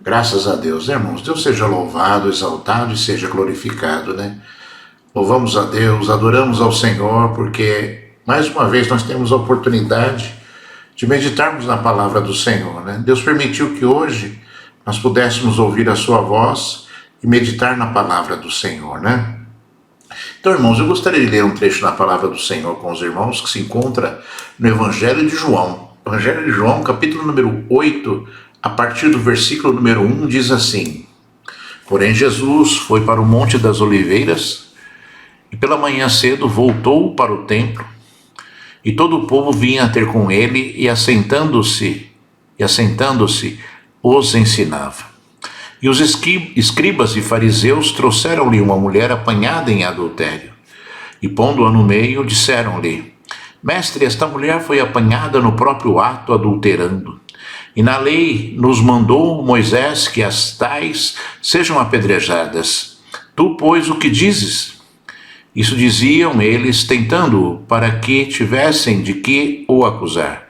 Graças a Deus, né, irmãos? Deus seja louvado, exaltado e seja glorificado, né? Louvamos a Deus, adoramos ao Senhor, porque mais uma vez nós temos a oportunidade de meditarmos na palavra do Senhor, né? Deus permitiu que hoje nós pudéssemos ouvir a sua voz e meditar na palavra do Senhor, né? Então, irmãos, eu gostaria de ler um trecho na palavra do Senhor com os irmãos que se encontra no Evangelho de João. Evangelho de João, capítulo número 8, a partir do versículo número 1, diz assim: Porém Jesus foi para o Monte das Oliveiras e pela manhã cedo voltou para o templo, e todo o povo vinha ter com ele e assentando-se, os ensinava. E os escribas e fariseus trouxeram-lhe uma mulher apanhada em adultério, e pondo-a no meio, disseram-lhe: Mestre, esta mulher foi apanhada no próprio ato adulterando. E na lei nos mandou Moisés que as tais sejam apedrejadas. Tu, pois, o que dizes? Isso diziam eles, tentando-o, para que tivessem de que o acusar.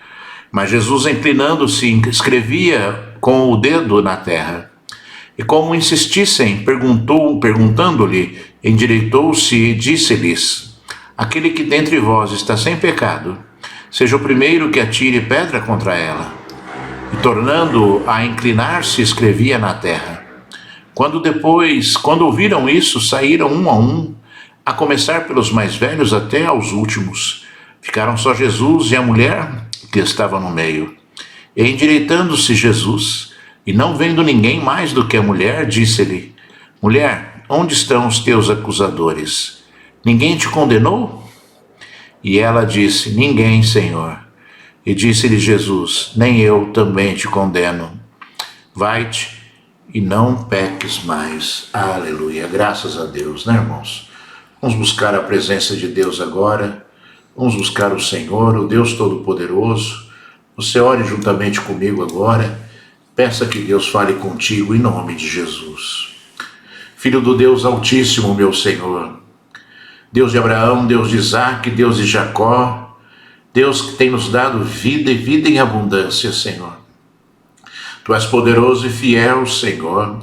Mas Jesus, inclinando-se, escrevia com o dedo na terra. E como insistissem, perguntando-lhe, endireitou-se e disse-lhes: Aquele que dentre vós está sem pecado, seja o primeiro que atire pedra contra ela. E tornando a inclinar-se, escrevia na terra. Quando ouviram isso, saíram um, a começar pelos mais velhos até aos últimos. Ficaram só Jesus e a mulher que estava no meio. E endireitando-se Jesus, e não vendo ninguém mais do que a mulher, disse-lhe: Mulher, onde estão os teus acusadores? Ninguém te condenou? E ela disse: Ninguém, Senhor. E disse-lhe Jesus: Nem eu também te condeno. Vai-te e não peques mais. Aleluia. Graças a Deus, né, irmãos? Vamos buscar a presença de Deus agora. Vamos buscar o Senhor, o Deus Todo-Poderoso. Você ore juntamente comigo agora. Peça que Deus fale contigo em nome de Jesus. Filho do Deus Altíssimo, meu Senhor. Deus de Abraão, Deus de Isaac, Deus de Jacó. Deus que tem nos dado vida e vida em abundância, Senhor. Tu és poderoso e fiel, Senhor,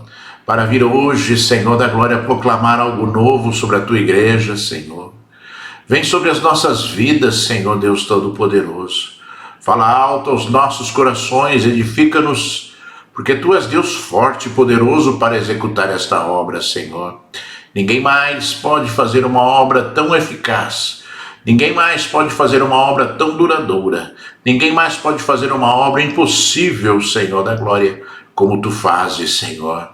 para vir hoje, Senhor da glória, proclamar algo novo sobre a tua igreja, Senhor. Vem sobre as nossas vidas, Senhor Deus Todo-Poderoso. Fala alto aos nossos corações, edifica-nos, porque tu és Deus forte e poderoso para executar esta obra, Senhor. Ninguém mais pode fazer uma obra tão eficaz. Ninguém mais pode fazer uma obra tão duradoura. Ninguém mais pode fazer uma obra impossível, Senhor da glória, como tu fazes, Senhor.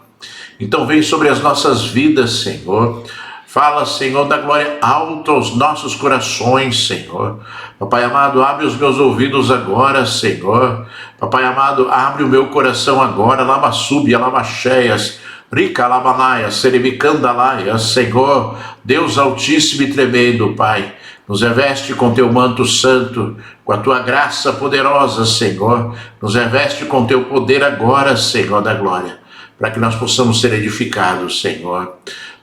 Então vem sobre as nossas vidas, Senhor. Fala, Senhor da glória, alto aos nossos corações, Senhor. Papai amado, abre os meus ouvidos agora, Senhor. Papai amado, abre o meu coração agora. Lava súbia, lava cheias. Rica labanaias, seribicandalaias, Senhor, Deus altíssimo e tremendo, Pai. Nos reveste com teu manto santo, com a tua graça poderosa, Senhor. Nos reveste com teu poder agora, Senhor da glória, para que nós possamos ser edificados, Senhor.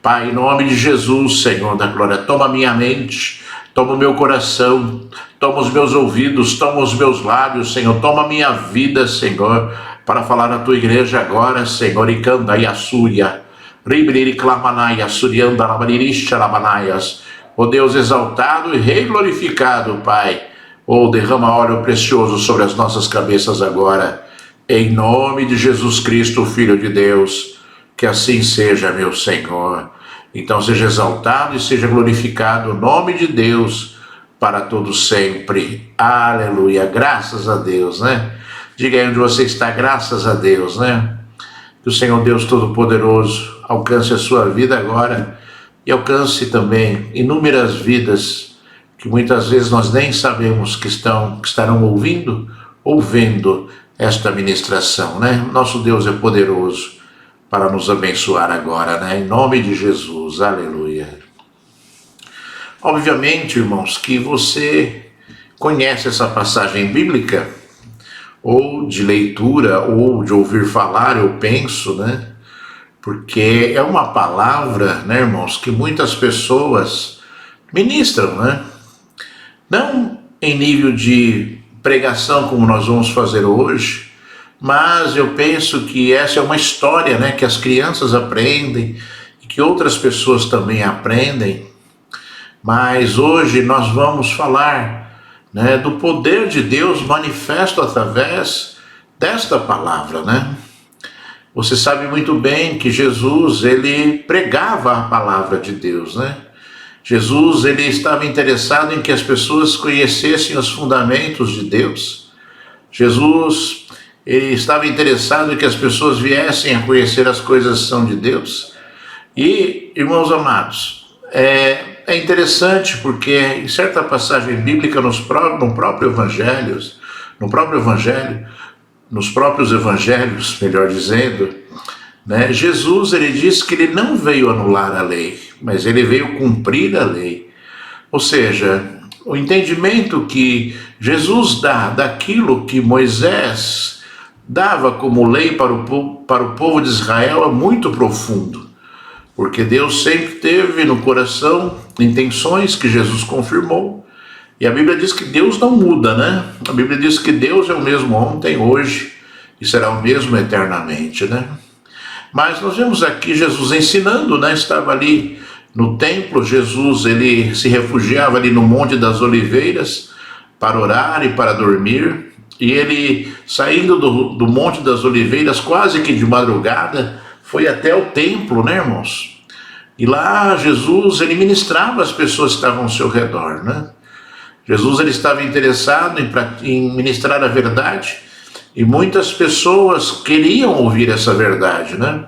Pai, em nome de Jesus, Senhor da glória, toma minha mente, toma o meu coração, toma os meus ouvidos, toma os meus lábios, Senhor, toma a minha vida, Senhor, para falar na tua igreja agora, Senhor, e canta e assúria, ribiri clamanai, assurianda, labaririsha, labanaias. Ó Deus exaltado e rei glorificado, Pai, derrama óleo precioso sobre as nossas cabeças agora, em nome de Jesus Cristo, Filho de Deus, que assim seja, meu Senhor. Então seja exaltado e seja glorificado o nome de Deus para todos sempre. Aleluia, graças a Deus, né? Diga aí onde você está, graças a Deus, né? Que o Senhor Deus Todo-Poderoso alcance a sua vida agora e alcance também inúmeras vidas que muitas vezes nós nem sabemos que estarão ouvindo ou vendo esta ministração, né? Nosso Deus é poderoso para nos abençoar agora, né? Em nome de Jesus, aleluia. Obviamente, irmãos, que você conhece essa passagem bíblica, ou de leitura, ou de ouvir falar, eu penso, né? Porque é uma palavra, né, irmãos, que muitas pessoas ministram, né? Não em nível de pregação como nós vamos fazer hoje, mas eu penso que essa é uma história, né, que as crianças aprendem e que outras pessoas também aprendem. Mas hoje nós vamos falar, né, do poder de Deus manifesto através desta palavra, né? Você sabe muito bem que Jesus, ele pregava a palavra de Deus, né? Jesus, ele estava interessado em que as pessoas conhecessem os fundamentos de Deus. Jesus, ele estava interessado em que as pessoas viessem a conhecer as coisas que são de Deus. E, irmãos amados, é interessante porque em certa passagem bíblica nos próprios evangelhos, melhor dizendo, né, Jesus, ele diz que ele não veio anular a lei, mas ele veio cumprir a lei. Ou seja, o entendimento que Jesus dá daquilo que Moisés dava como lei para o povo de Israel é muito profundo, porque Deus sempre teve no coração intenções que Jesus confirmou. E a Bíblia diz que Deus não muda, né? A Bíblia diz que Deus é o mesmo ontem, hoje e será o mesmo eternamente, né? Mas nós vemos aqui Jesus ensinando, né? Estava ali no templo, Jesus, ele se refugiava ali no Monte das Oliveiras para orar e para dormir. E ele, saindo do Monte das Oliveiras, quase que de madrugada, foi até o templo, né, irmãos? E lá Jesus, ele ministrava as pessoas que estavam ao seu redor, né? Jesus, ele estava interessado em ministrar a verdade, e muitas pessoas queriam ouvir essa verdade, né?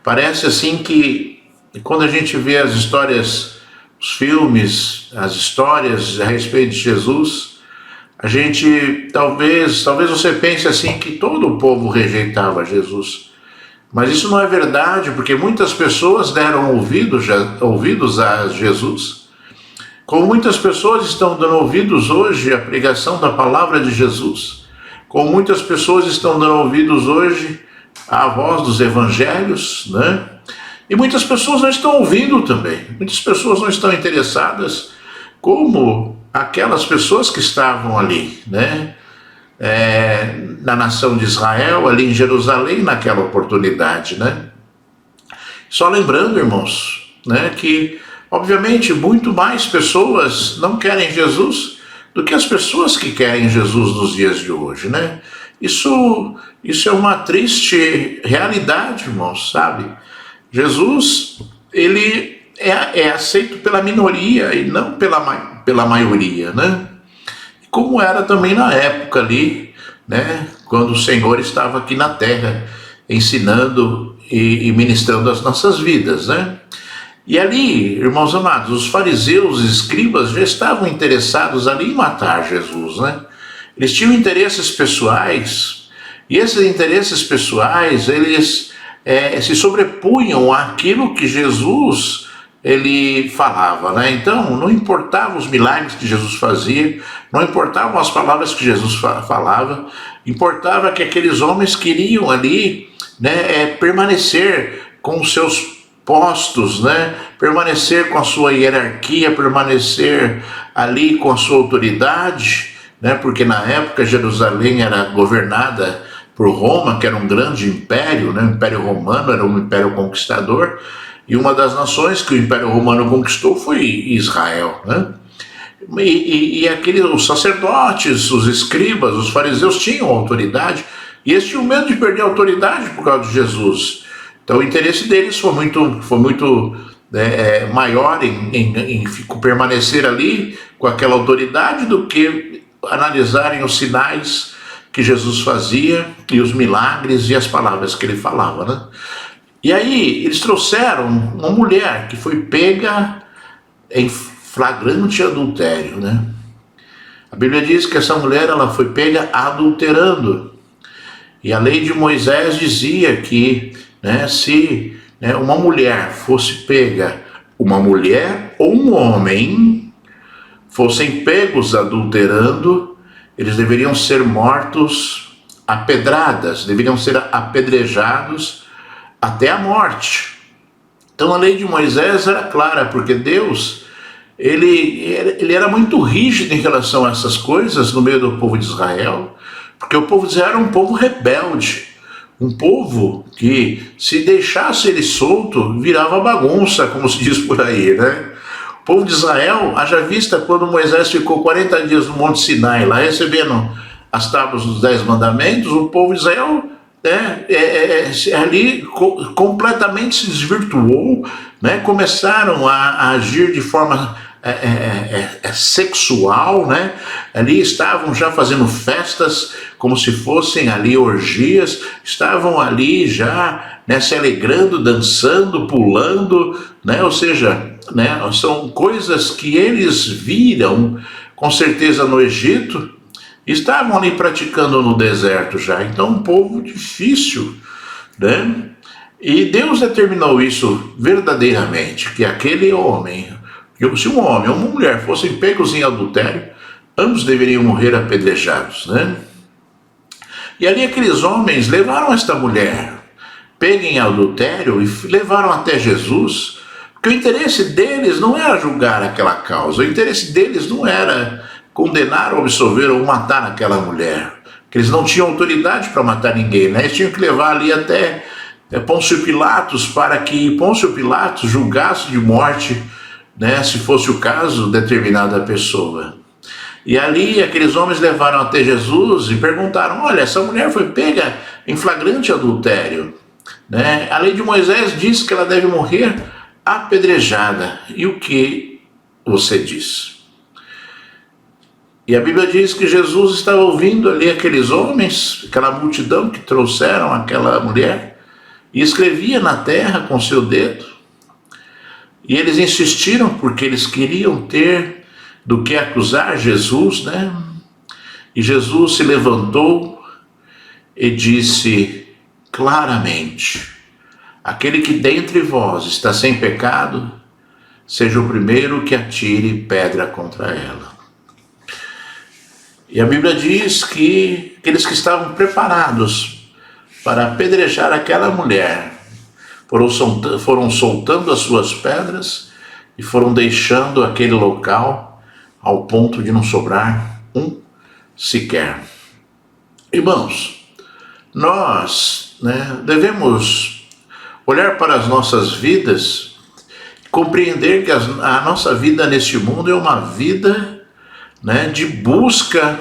Parece assim que quando a gente vê as histórias, os filmes, as histórias a respeito de Jesus, a gente talvez você pense assim que todo o povo rejeitava Jesus. Mas isso não é verdade, porque muitas pessoas deram ouvidos a Jesus. Como muitas pessoas estão dando ouvidos hoje à pregação da palavra de Jesus, como muitas pessoas estão dando ouvidos hoje à voz dos evangelhos, né? E muitas pessoas não estão ouvindo também, muitas pessoas não estão interessadas, como aquelas pessoas que estavam ali, né? Na nação de Israel, ali em Jerusalém, naquela oportunidade, né? Só lembrando, irmãos, né, que obviamente, muito mais pessoas não querem Jesus do que as pessoas que querem Jesus nos dias de hoje, né? Isso é uma triste realidade, irmãos, sabe? Jesus, ele é aceito pela minoria e não pela maioria, né? Como era também na época ali, né? Quando o Senhor estava aqui na terra, ensinando e ministrando as nossas vidas, né? E ali, irmãos amados, os fariseus e escribas já estavam interessados ali em matar Jesus, né? Eles tinham interesses pessoais, e esses interesses pessoais, eles se sobrepunham àquilo que Jesus, ele falava, né? Então, não importavam os milagres que Jesus fazia, não importavam as palavras que Jesus falava, importava que aqueles homens queriam ali, né, permanecer com os seus postos, né? Permanecer com a sua hierarquia, permanecer ali com a sua autoridade, né? Porque na época Jerusalém era governada por Roma, que era um grande império, né? O Império Romano era um império conquistador, e uma das nações que o Império Romano conquistou foi Israel, né? E os sacerdotes, os escribas, os fariseus tinham autoridade, e eles tinham medo de perder a autoridade por causa de Jesus. Então o interesse deles foi muito maior em permanecer ali com aquela autoridade do que analisarem os sinais que Jesus fazia e os milagres e as palavras que ele falava, né? E aí eles trouxeram uma mulher que foi pega em flagrante adultério, né? A Bíblia diz que essa mulher ela foi pega adulterando. E a lei de Moisés dizia que, né, se uma mulher fosse pega, uma mulher ou um homem fossem pegos adulterando, eles deveriam ser mortos a pedradas, deveriam ser apedrejados até a morte. Então a lei de Moisés era clara, porque Deus, ele era muito rígido em relação a essas coisas no meio do povo de Israel, porque o povo de Israel era um povo rebelde, um povo que, se deixasse ele solto, virava bagunça, como se diz por aí, né? O povo de Israel, haja vista quando Moisés ficou 40 dias no Monte Sinai, lá recebendo as tábuas dos 10 mandamentos, o povo de Israel, né, ali completamente se desvirtuou, né? Começaram a agir de forma sexual, né? Ali estavam já fazendo festas como se fossem ali orgias, estavam ali já, né, se alegrando, dançando, pulando, né? Ou seja, né, são coisas que eles viram com certeza no Egito, estavam ali praticando no deserto já. Então, um povo difícil, né? E Deus determinou isso verdadeiramente, que aquele homem, se um homem ou uma mulher fossem pegos em adultério, ambos deveriam morrer apedrejados, né? E ali aqueles homens levaram esta mulher pega em adultério e levaram até Jesus, porque o interesse deles não era julgar aquela causa, o interesse deles não era condenar, ou absolver ou matar aquela mulher, que eles não tinham autoridade para matar ninguém, né? Eles tinham que levar ali até Pôncio Pilatos, para que Pôncio Pilatos julgasse de morte, né, se fosse o caso, determinada pessoa. E ali aqueles homens levaram até Jesus e perguntaram: olha, essa mulher foi pega em flagrante adultério, né? A lei de Moisés diz que ela deve morrer apedrejada. E o que você diz? E a Bíblia diz que Jesus estava ouvindo ali aqueles homens, aquela multidão que trouxeram aquela mulher, e escrevia na terra com seu dedo. E eles insistiram porque eles queriam ter do que acusar Jesus, né? E Jesus se levantou e disse claramente: aquele que dentre vós está sem pecado, seja o primeiro que atire pedra contra ela. E a Bíblia diz que aqueles que estavam preparados para apedrejar aquela mulher foram soltando as suas pedras e foram deixando aquele local ao ponto de não sobrar um sequer. Irmãos, nós, né, devemos olhar para as nossas vidas, compreender que a nossa vida neste mundo é uma vida, né, de busca,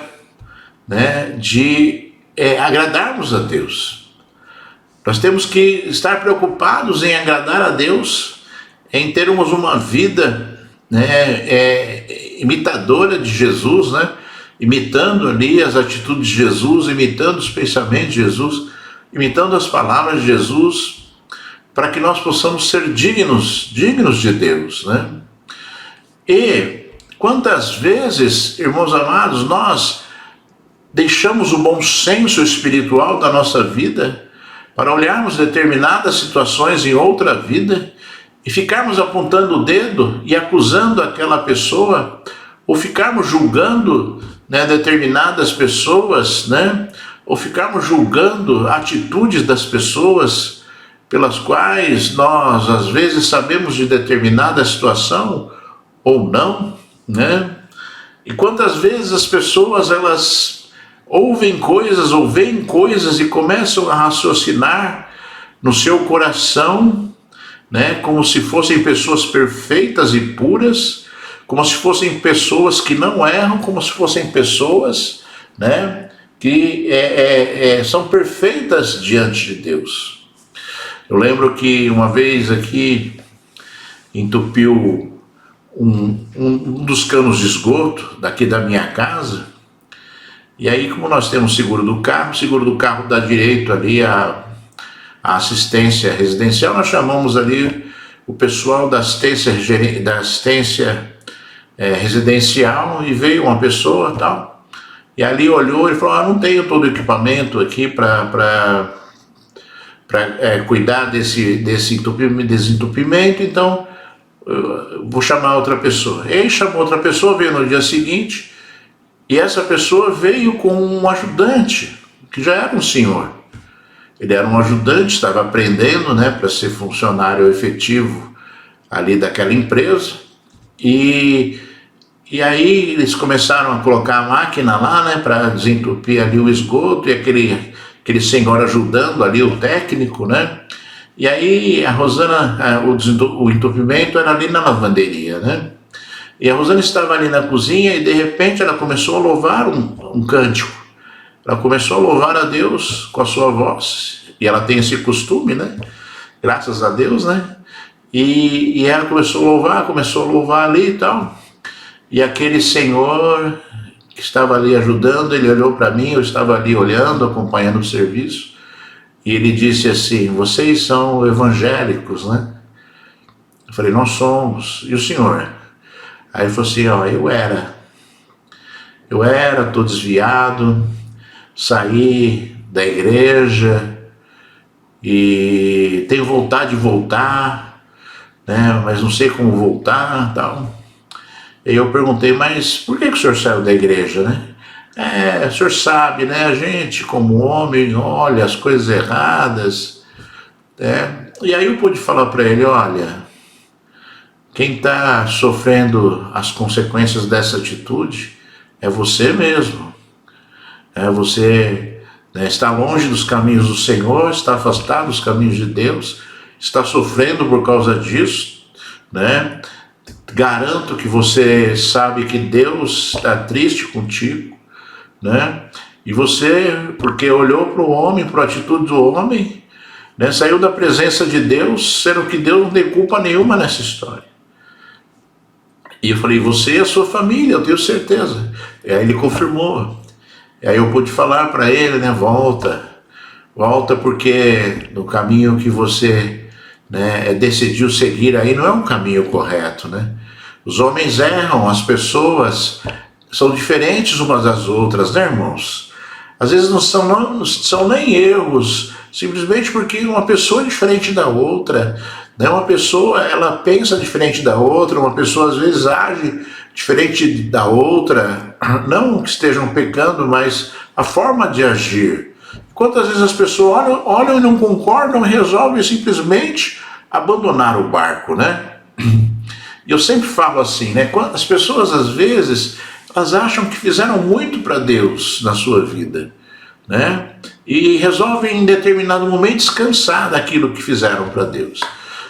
né, de agradarmos a Deus. Nós temos que estar preocupados em agradar a Deus, em termos uma vida, né, imitadora de Jesus, né, imitando ali as atitudes de Jesus, imitando os pensamentos de Jesus, imitando as palavras de Jesus, para que nós possamos ser dignos de Deus, né? E quantas vezes, irmãos amados, nós deixamos o bom senso espiritual da nossa vida para olharmos determinadas situações em outra vida e ficarmos apontando o dedo e acusando aquela pessoa, ou ficarmos julgando, né, determinadas pessoas, né, ou ficarmos julgando atitudes das pessoas pelas quais nós às vezes sabemos de determinada situação ou não, né? E quantas vezes as pessoas elas ouvem coisas ou veem coisas e começam a raciocinar no seu coração, né, como se fossem pessoas perfeitas e puras, como se fossem pessoas que não erram, como se fossem pessoas, né, que são perfeitas diante de Deus. Eu lembro que uma vez aqui entupiu um dos canos de esgoto daqui da minha casa, e aí, como nós temos seguro do carro dá direito ali a assistência residencial, nós chamamos ali o pessoal da assistência residencial, e veio uma pessoa e tal, e ali olhou e falou: não tenho todo o equipamento aqui para cuidar desse desentupimento, então vou chamar outra pessoa. E aí chamou outra pessoa, veio no dia seguinte, e essa pessoa veio com um ajudante, que já era um senhor. Ele era um ajudante, estava aprendendo, né, para ser funcionário efetivo ali daquela empresa. E, e aí eles começaram a colocar a máquina lá, né, para desentupir ali o esgoto, e aquele senhor ajudando ali o técnico, né? E aí a Rosana, o entupimento era ali na lavanderia, né? E a Rosana estava ali na cozinha e de repente ela começou a louvar um cântico. Ela começou a louvar a Deus com a sua voz, e ela tem esse costume, né? Graças a Deus, né? E ela começou a louvar ali e tal. E aquele senhor que estava ali ajudando, ele olhou para mim, eu estava ali olhando, acompanhando o serviço, e ele disse assim: vocês são evangélicos, né? Eu falei: nós somos. E o senhor? Aí ele falou assim: ó, eu era, tô desviado, saí da igreja e tenho vontade de voltar, né? Mas não sei como voltar, tal. E eu perguntei: mas por que o senhor saiu da igreja, né? O senhor sabe, né? A gente, como homem, olha as coisas erradas, né? E aí eu pude falar para ele: olha, quem está sofrendo as consequências dessa atitude é você mesmo. Você, né, está longe dos caminhos do Senhor, está afastado dos caminhos de Deus, está sofrendo por causa disso, né? Garanto que você sabe que Deus está triste contigo, né? E você, porque olhou para o homem, para a atitude do homem, né, saiu da presença de Deus, sendo que Deus não tem culpa nenhuma nessa história. E eu falei: você e a sua família, eu tenho certeza. E aí ele confirmou. E aí eu pude falar para ele, né, volta porque no caminho que você, né, decidiu seguir aí não é um caminho correto, né? Os homens erram, as pessoas são diferentes umas das outras, né, irmãos? Às vezes não são nem erros, simplesmente porque uma pessoa é diferente da outra, né? Uma pessoa, ela pensa diferente da outra, uma pessoa às vezes age diferente da outra, não que estejam pecando, mas a forma de agir. Quantas vezes as pessoas olham e não concordam e resolvem simplesmente abandonar o barco, né? E eu sempre falo assim, né? As pessoas às vezes elas acham que fizeram muito para Deus na sua vida, né? E resolvem em determinado momento descansar daquilo que fizeram para Deus,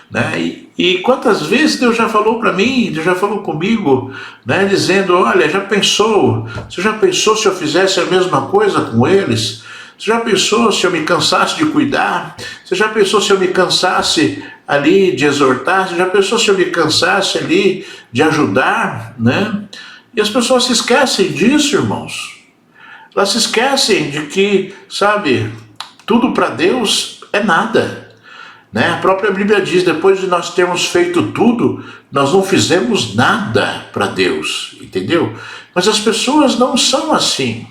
né? E quantas vezes Deus já falou para mim, Deus já falou comigo, né? Dizendo: olha, você já pensou se eu fizesse a mesma coisa com eles? Você já pensou se eu me cansasse de cuidar? Você já pensou se eu me cansasse ali de exortar? Você já pensou se eu me cansasse ali de ajudar, né? E as pessoas se esquecem disso, irmãos. Elas se esquecem de que, sabe, tudo para Deus é nada, né? A própria Bíblia diz: depois de nós termos feito tudo, nós não fizemos nada para Deus, entendeu? Mas as pessoas não são assim.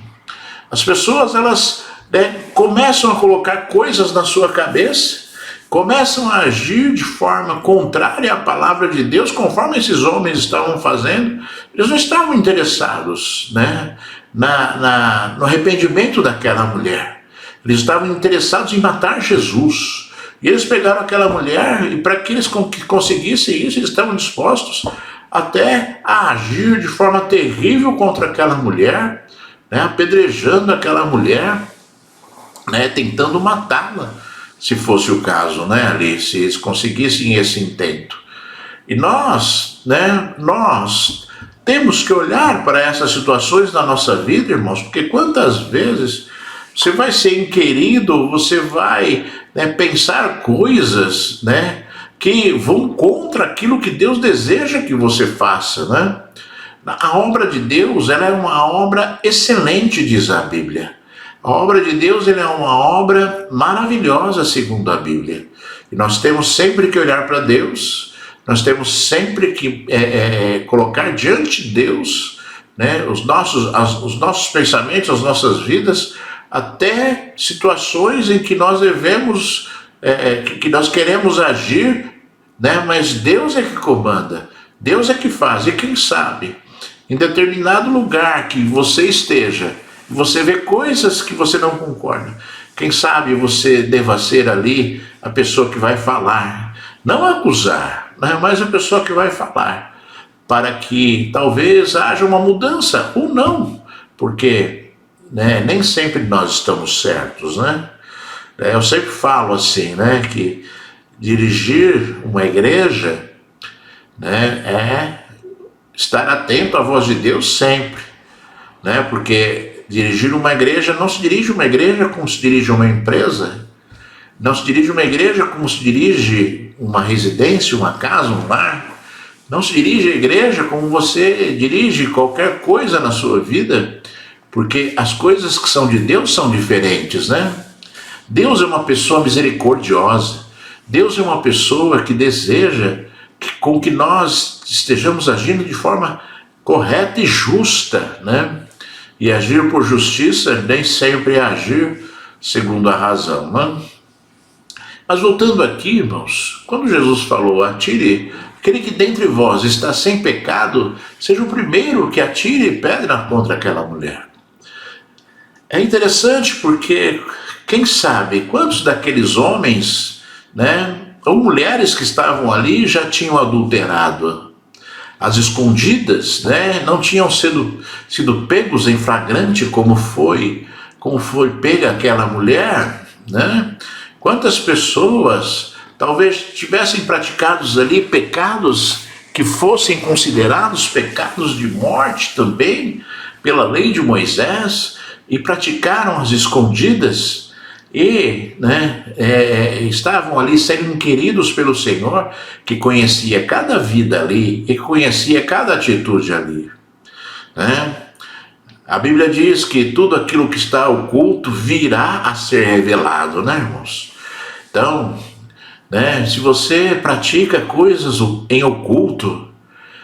As pessoas, elas, né, começam a colocar coisas na sua cabeça, começam a agir de forma contrária à palavra de Deus, conforme esses homens estavam fazendo. Eles não estavam interessados, né, no arrependimento daquela mulher. Eles estavam interessados em matar Jesus. E eles pegaram aquela mulher, e para que eles conseguissem isso, eles estavam dispostos até a agir de forma terrível contra aquela mulher, né, apedrejando aquela mulher, né, tentando matá-la, se fosse o caso, né, ali, se eles conseguissem esse intento. E nós temos que olhar para essas situações na nossa vida, irmãos, porque quantas vezes você vai ser inquirido, você vai, né, pensar coisas, né, que vão contra aquilo que Deus deseja que você faça, né? A obra de Deus, ela é uma obra excelente, diz a Bíblia. A obra de Deus, ela é uma obra maravilhosa, segundo a Bíblia. E nós temos sempre que olhar para Deus, nós temos sempre que colocar diante de Deus, né, os nossos pensamentos, as nossas vidas, até situações em que nós devemos, que nós queremos agir, né, mas Deus é que comanda, Deus é que faz. E quem sabe, em determinado lugar que você esteja, você vê coisas que você não concorda, quem sabe você deva ser ali a pessoa que vai falar, não acusar, né, mas a pessoa que vai falar. para que talvez haja uma mudança, ou não, porque nem sempre nós estamos certos, né? Eu sempre falo assim, que dirigir uma igreja, é estar atento à voz de Deus sempre, porque dirigir uma igreja, não se dirige uma igreja como se dirige uma empresa, não se dirige uma igreja como se dirige uma residência, uma casa, um lar, não se dirige a igreja como você dirige qualquer coisa na sua vida, porque as coisas que são de Deus são diferentes, Deus é uma pessoa misericordiosa, Deus é uma pessoa que deseja com que nós estejamos agindo de forma correta e justa, E agir por justiça nem sempre é agir segundo a razão, Mas voltando aqui, irmãos, quando Jesus falou, atire, aquele que dentre vós está sem pecado, seja o primeiro que atire pedra contra aquela mulher. É interessante porque, quem sabe, quantos daqueles homens, ou mulheres que estavam ali já tinham adulterado, as escondidas, não tinham sido pegos em flagrante como foi pega aquela mulher, Quantas pessoas talvez tivessem praticados ali pecados que fossem considerados pecados de morte também, pela lei de Moisés, e praticaram as escondidas, e estavam ali sendo inquiridos pelo Senhor, que conhecia cada vida ali, e conhecia cada atitude ali. A Bíblia diz que tudo aquilo que está oculto virá a ser revelado, irmãos? Então, se você pratica coisas em oculto,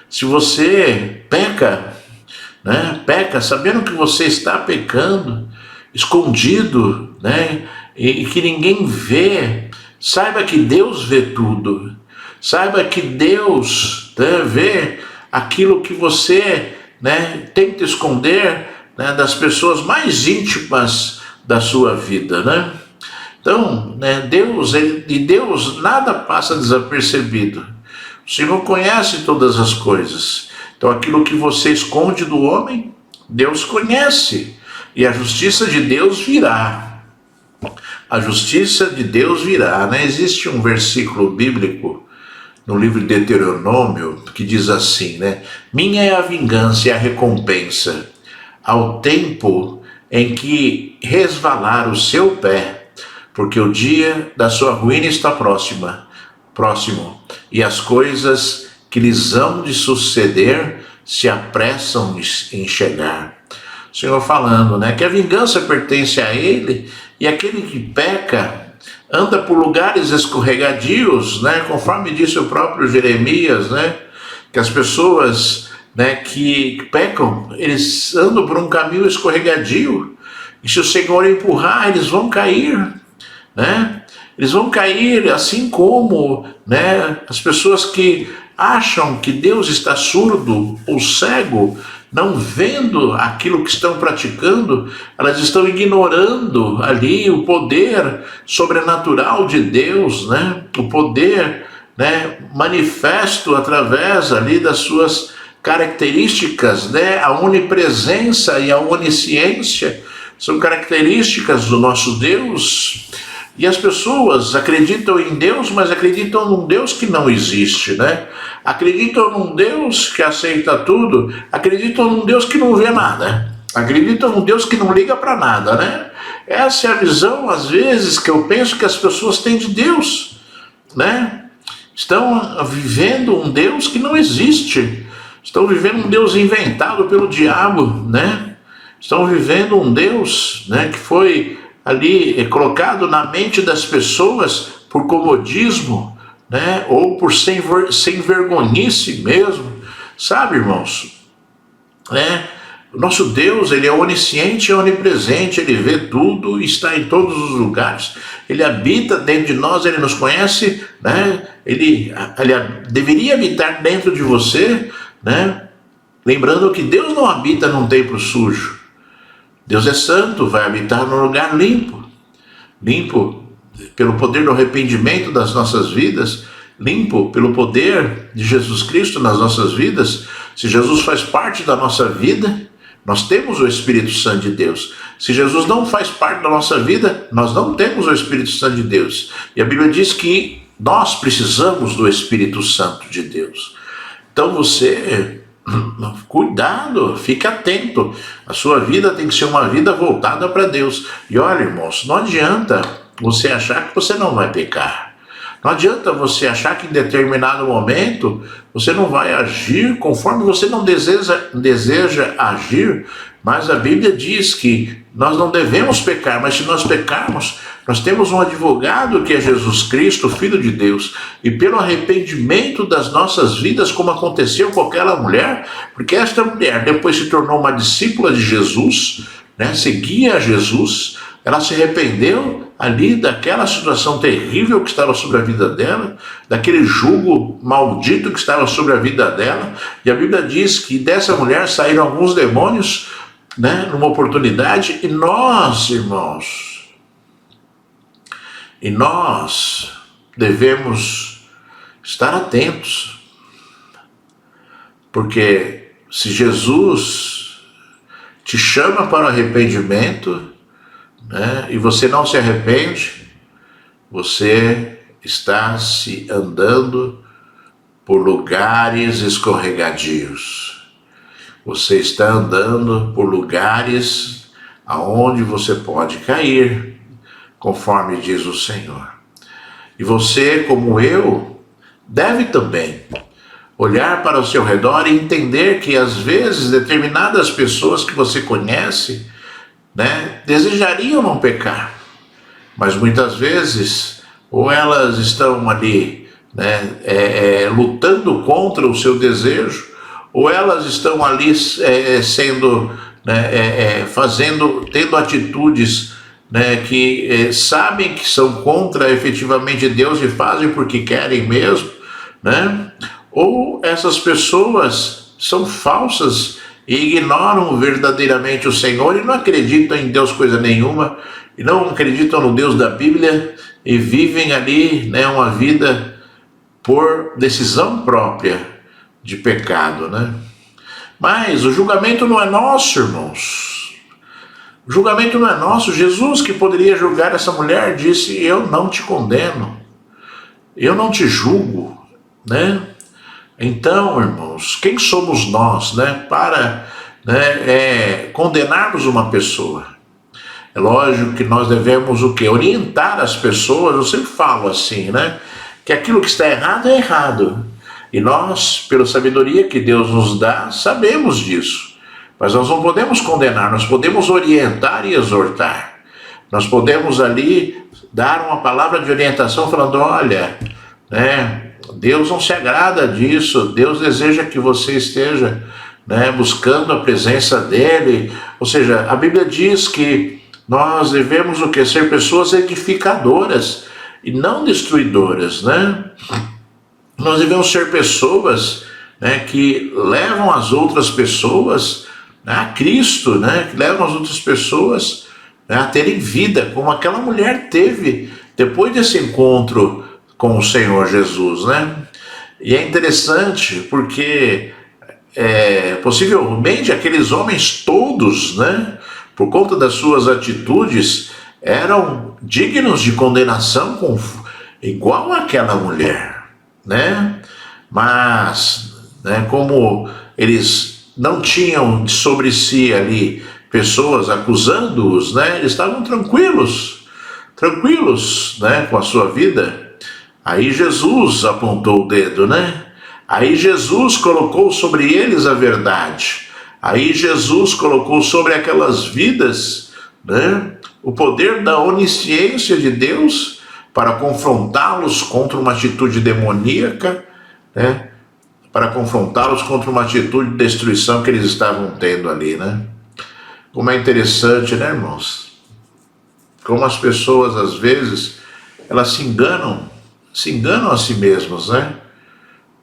se você peca, peca sabendo que você está pecando, escondido, e que ninguém vê, saiba que Deus vê tudo, saiba que Deus vê aquilo que você tenta esconder das pessoas mais íntimas da sua vida, Então, Deus nada passa desapercebido. O Senhor conhece todas as coisas. Então, aquilo que você esconde do homem, Deus conhece. E a justiça de Deus virá. A justiça de Deus virá. Existe um versículo bíblico no livro de Deuteronômio que diz assim, minha é a vingança e a recompensa, ao tempo em que resvalar o seu pé, porque o dia da sua ruína está próximo, e as coisas que lhes hão de suceder se apressam em chegar. O Senhor falando, que a vingança pertence a Ele, e aquele que peca anda por lugares escorregadios, conforme disse o próprio Jeremias, que as pessoas que pecam, eles andam por um caminho escorregadio, e se o Senhor empurrar, eles vão cair, Eles vão cair, assim como as pessoas que acham que Deus está surdo ou cego, não vendo aquilo que estão praticando, elas estão ignorando ali o poder sobrenatural de Deus, o poder manifesto através ali das suas características, a onipresença e a onisciência são características do nosso Deus. E as pessoas acreditam em Deus, mas acreditam num Deus que não existe, Acreditam num Deus que aceita tudo, acreditam num Deus que não vê nada, acreditam num Deus que não liga para nada, Essa é a visão, às vezes, que eu penso que as pessoas têm de Deus, Estão vivendo um Deus que não existe, estão vivendo um Deus inventado pelo diabo, Estão vivendo um Deus, que foi ali colocado na mente das pessoas por comodismo, ou por sem vergonhice mesmo, sabe, irmãos? O nosso Deus, ele é onisciente e onipresente, ele vê tudo e está em todos os lugares, ele habita dentro de nós, ele nos conhece, ele deveria habitar dentro de você, lembrando que Deus não habita num templo sujo. Deus é santo, vai habitar num lugar limpo pelo poder do arrependimento das nossas vidas, limpo pelo poder de Jesus Cristo nas nossas vidas, se Jesus faz parte da nossa vida, nós temos o Espírito Santo de Deus. Se Jesus não faz parte da nossa vida, nós não temos o Espírito Santo de Deus. E a Bíblia diz que nós precisamos do Espírito Santo de Deus. Então você, cuidado, fique atento. A sua vida tem que ser uma vida voltada para Deus. E olha, irmãos, não adianta você achar que você não vai pecar. Não adianta você achar que em determinado momento você não vai agir conforme você não deseja agir, mas a Bíblia diz que nós não devemos pecar, mas se nós pecarmos, nós temos um advogado que é Jesus Cristo, Filho de Deus, e pelo arrependimento das nossas vidas, como aconteceu com aquela mulher, porque esta mulher depois se tornou uma discípula de Jesus, né, seguia a Jesus, ela se arrependeu ali daquela situação terrível que estava sobre a vida dela, daquele jugo maldito que estava sobre a vida dela, e a Bíblia diz que dessa mulher saíram alguns demônios, né, numa oportunidade, e nós, irmãos, devemos estar atentos, porque se Jesus te chama para o arrependimento, né, e você não se arrepende, você está se andando por lugares escorregadios. Você está andando por lugares aonde você pode cair, conforme diz o Senhor. E você, como eu, deve também olhar para o seu redor e entender que às vezes determinadas pessoas que você conhece, né, desejariam não pecar, mas muitas vezes ou elas estão ali, né, lutando contra o seu desejo, ou elas estão ali sendo, né, tendo atitudes, né, que sabem que são contra efetivamente Deus e fazem porque querem mesmo, né? Ou essas pessoas são falsas e ignoram verdadeiramente o Senhor e não acreditam em Deus coisa nenhuma, e não acreditam no Deus da Bíblia e vivem ali, né, uma vida por decisão própria de pecado, né? Mas o julgamento não é nosso, irmãos. O julgamento não é nosso. Jesus, que poderia julgar essa mulher, disse: eu não te condeno, eu não te julgo, né? Então, irmãos, quem somos nós, né, para, né, condenarmos uma pessoa? É lógico que nós devemos o quê? Orientar as pessoas. Eu sempre falo assim, né, que aquilo que está errado é errado. E nós, pela sabedoria que Deus nos dá, sabemos disso. Mas nós não podemos condenar, nós podemos orientar e exortar. Nós podemos ali dar uma palavra de orientação falando: olha, né, Deus não se agrada disso, Deus deseja que você esteja, né, buscando a presença dEle. Ou seja, a Bíblia diz que nós devemos o quê? Ser pessoas edificadoras e não destruidoras, né? Nós devemos ser pessoas, né, que levam as outras pessoas, né, a Cristo, né, que levam as outras pessoas, né, a terem vida, como aquela mulher teve depois desse encontro com o Senhor Jesus, né? E é interessante porque possivelmente aqueles homens todos, né, por conta das suas atitudes, eram dignos de condenação igual àquela mulher, né? Mas, né, como eles não tinham sobre si ali pessoas acusando-os, né, eles estavam tranquilos, né, com a sua vida. Aí Jesus apontou o dedo, né? Aí Jesus colocou sobre eles a verdade. Aí Jesus colocou sobre aquelas vidas, né, o poder da onisciência de Deus para confrontá-los contra uma atitude demoníaca, né? Para confrontá-los contra uma atitude de destruição que eles estavam tendo ali, né? Como é interessante, né, irmãos? Como as pessoas, às vezes, elas se enganam a si mesmos, né?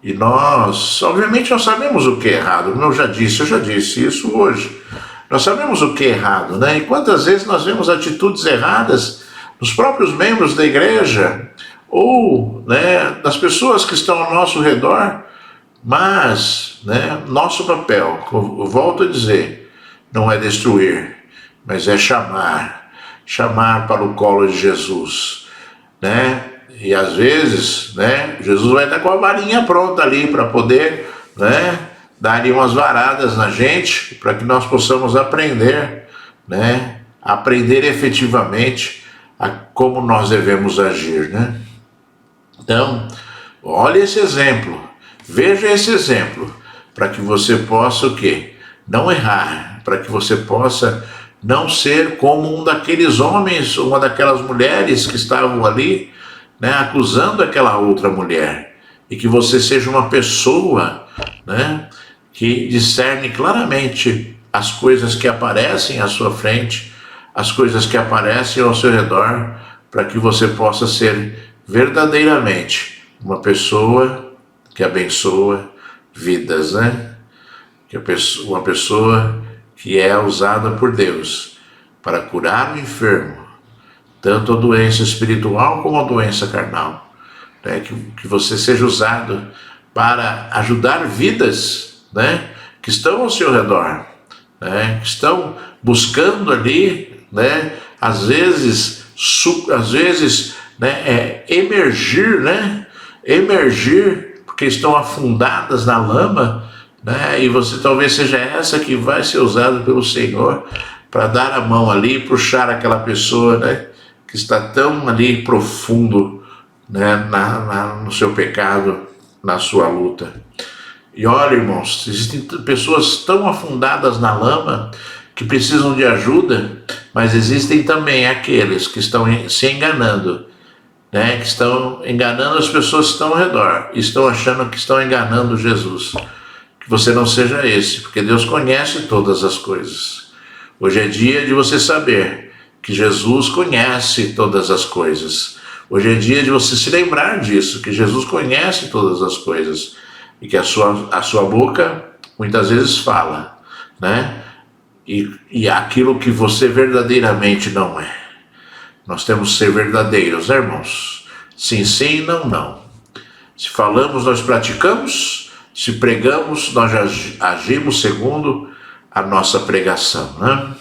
E nós, obviamente, nós sabemos o que é errado, como eu já disse isso hoje. Nós sabemos o que é errado, né? E quantas vezes nós vemos atitudes erradas nos próprios membros da igreja, ou, né, das pessoas que estão ao nosso redor, mas, né, nosso papel, eu volto a dizer, não é destruir, mas é chamar para o colo de Jesus, né? E às vezes, né, Jesus vai estar com a varinha pronta ali para poder, né, dar ali umas varadas na gente, para que nós possamos aprender, né, aprender efetivamente a como nós devemos agir, né? Então, olha esse exemplo, veja esse exemplo, para que você possa o quê? Não errar, para que você possa não ser como um daqueles homens, uma daquelas mulheres que estavam ali, né, acusando aquela outra mulher, e que você seja uma pessoa, né, que discerne claramente as coisas que aparecem à sua frente, as coisas que aparecem ao seu redor, para que você possa ser verdadeiramente uma pessoa que abençoa vidas, né? Uma pessoa que é usada por Deus para curar o enfermo, tanto a doença espiritual como a doença carnal, né? Que você seja usado para ajudar vidas, né, que estão ao seu redor, né, que estão buscando ali, né, às vezes, né, emergir, porque estão afundadas na lama, né, e você talvez seja essa que vai ser usada pelo Senhor para dar a mão ali e puxar aquela pessoa, né, que está tão ali profundo, né, no seu pecado, na sua luta. E olha, irmãos, existem pessoas tão afundadas na lama que precisam de ajuda, mas existem também aqueles que estão se enganando, né, que estão enganando as pessoas que estão ao redor, estão achando que estão enganando Jesus. Que você não seja esse, porque Deus conhece todas as coisas. Hoje é dia de você saber que Jesus conhece todas as coisas. Hoje é dia de você se lembrar disso, que Jesus conhece todas as coisas e que a sua boca muitas vezes fala, né? E aquilo que você verdadeiramente não é. Nós temos que ser verdadeiros, né, irmãos? Sim, sim, não, não. Se falamos, nós praticamos. Se pregamos, nós agimos segundo a nossa pregação, né?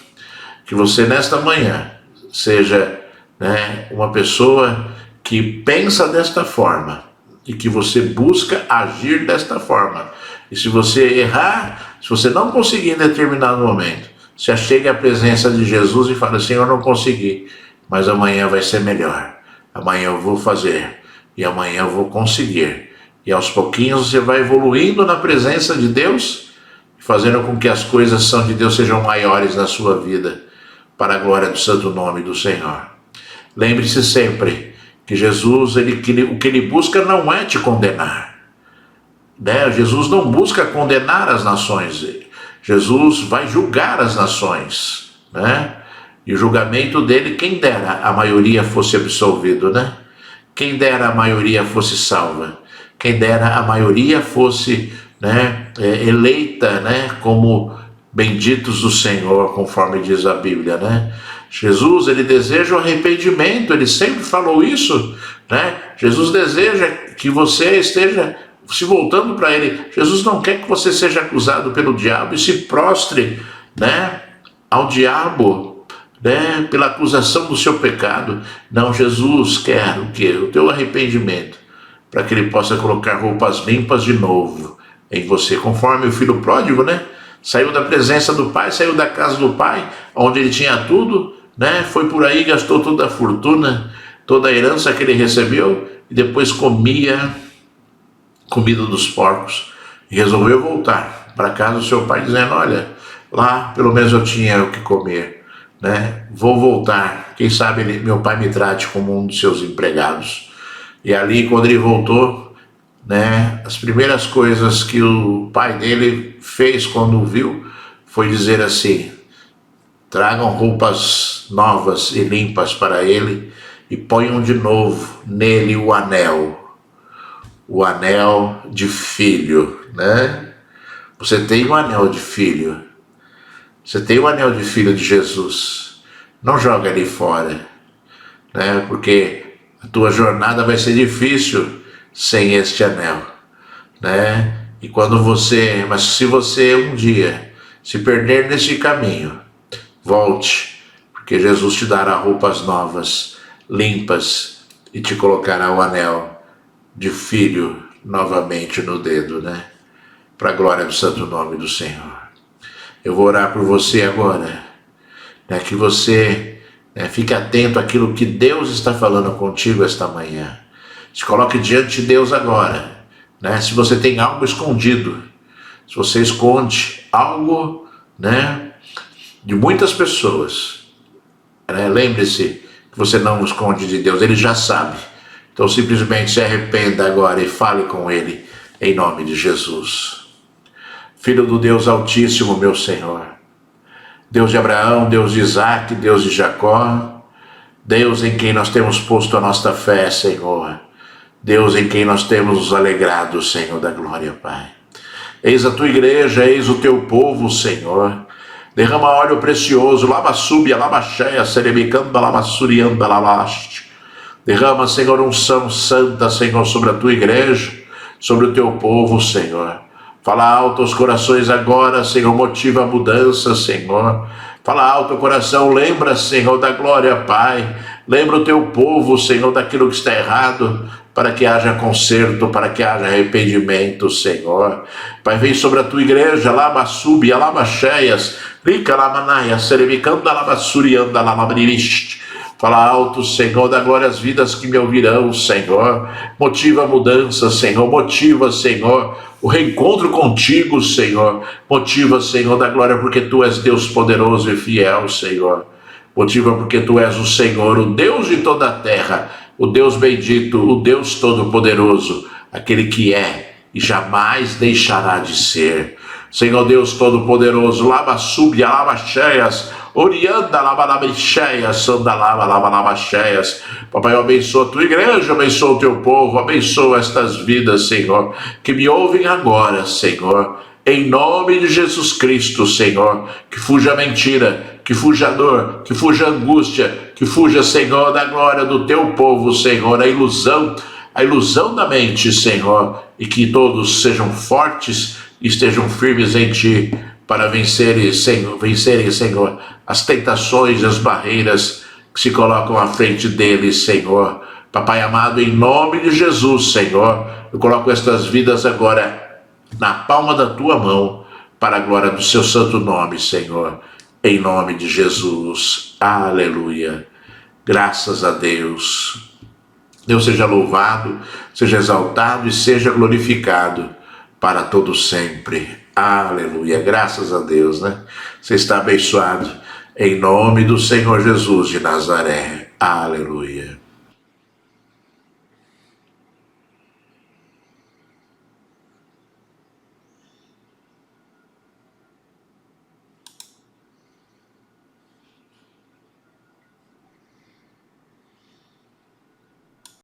Que você nesta manhã seja, né, uma pessoa que pensa desta forma e que você busca agir desta forma. E se você errar, se você não conseguir em determinado momento, se achegue à presença de Jesus e fale assim: eu não consegui, mas amanhã vai ser melhor. Amanhã eu vou fazer e amanhã eu vou conseguir. E aos pouquinhos você vai evoluindo na presença de Deus, fazendo com que as coisas são de Deus sejam maiores na sua vida, para a glória do santo nome do Senhor. Lembre-se sempre que Jesus, o que ele busca não é te condenar, né? Jesus não busca condenar as nações. Jesus vai julgar as nações, né? E o julgamento dele, quem dera a maioria fosse absolvido, né? Quem dera a maioria fosse salva. Quem dera a maioria fosse, né, eleita, né, como benditos do Senhor, conforme diz a Bíblia, né? Jesus, ele deseja o arrependimento, ele sempre falou isso, né? Jesus deseja que você esteja se voltando para ele. Jesus não quer que você seja acusado pelo diabo e se prostre, né, ao diabo, né, pela acusação do seu pecado. Não, Jesus quer o quê? O teu arrependimento, para que ele possa colocar roupas limpas de novo em você, conforme o filho pródigo, né? Saiu da presença do pai, saiu da casa do pai, onde ele tinha tudo, né? Foi por aí, gastou toda a fortuna, toda a herança que ele recebeu, e depois comia comida dos porcos, e resolveu voltar para casa do seu pai, dizendo: olha, lá pelo menos eu tinha o que comer, né? Vou voltar, quem sabe meu pai me trate como um dos seus empregados. E ali, quando ele voltou, né, as primeiras coisas que o pai dele fez quando o viu foi dizer assim: tragam roupas novas e limpas para ele e ponham de novo nele o anel de filho, né? Você tem um anel de filho, você tem o anel de filho de Jesus, não joga ele fora, né? Porque A tua jornada vai ser difícil sem este anel, né? Mas se você um dia se perder nesse caminho, volte, porque Jesus te dará roupas novas, limpas, e te colocará o anel de filho novamente no dedo, né? Para a glória do santo nome do Senhor. Eu vou orar por você agora, né? Que você fique atento àquilo que Deus está falando contigo esta manhã. Se coloque diante de Deus agora, né? Se você tem algo escondido, se você esconde algo, né, de muitas pessoas, né? Lembre-se que você não esconde de Deus, Ele já sabe. Então simplesmente se arrependa agora e fale com Ele, em nome de Jesus. Filho do Deus Altíssimo, meu Senhor, Deus de Abraão, Deus de Isaac, Deus de Jacó, Deus em quem nós temos posto a nossa fé, Senhor, Deus em quem nós temos nos alegrado, Senhor da glória, Pai. Eis a tua igreja, eis o teu povo, Senhor. Derrama óleo precioso, lava súbia, lava cheia, serebicanda, lava surianda, lavaste. Derrama, Senhor, unção santa, Senhor, sobre a tua igreja, sobre o teu povo, Senhor. Fala alto aos corações agora, Senhor, motiva a mudança, Senhor. Fala alto o coração, lembra, Senhor, da glória, Pai. Lembra o teu povo, Senhor, daquilo que está errado, para que haja conserto, para que haja arrependimento, Senhor. Pai, vem sobre a tua igreja, lava súbia, lava cheias, rica lamanaia, serevicanda, lava surianda, lava briviste. Fala alto, Senhor, da glória às vidas que me ouvirão, Senhor. Motiva a mudança, Senhor. Motiva, Senhor, o reencontro contigo, Senhor. Motiva, Senhor, da glória, porque Tu és Deus poderoso e fiel, Senhor. Motiva porque Tu és o Senhor, o Deus de toda a terra, o Deus bendito, o Deus todo-poderoso, aquele que é e jamais deixará de ser. Senhor Deus todo-poderoso, lava súbia, lava cheias, orianda, lava cheias, sanda, lava cheias. Papai, abençoa a tua igreja, abençoa o teu povo, abençoa estas vidas, Senhor, que me ouvem agora, Senhor. Em nome de Jesus Cristo, Senhor, que fuja a mentira, que fuja a dor, que fuja a angústia, que fuja, Senhor, da glória do teu povo, Senhor, a ilusão da mente, Senhor, e que todos sejam fortes e estejam firmes em Ti para vencerem, Senhor, as tentações, as barreiras que se colocam à frente deles, Senhor. Papai amado, em nome de Jesus, Senhor, eu coloco estas vidas agora na palma da Tua mão, para a glória do Seu santo nome, Senhor, em nome de Jesus. Aleluia. Graças a Deus. Deus seja louvado, seja exaltado e seja glorificado para todo sempre. Aleluia. Graças a Deus, né? Você está abençoado em nome do Senhor Jesus de Nazaré. Aleluia.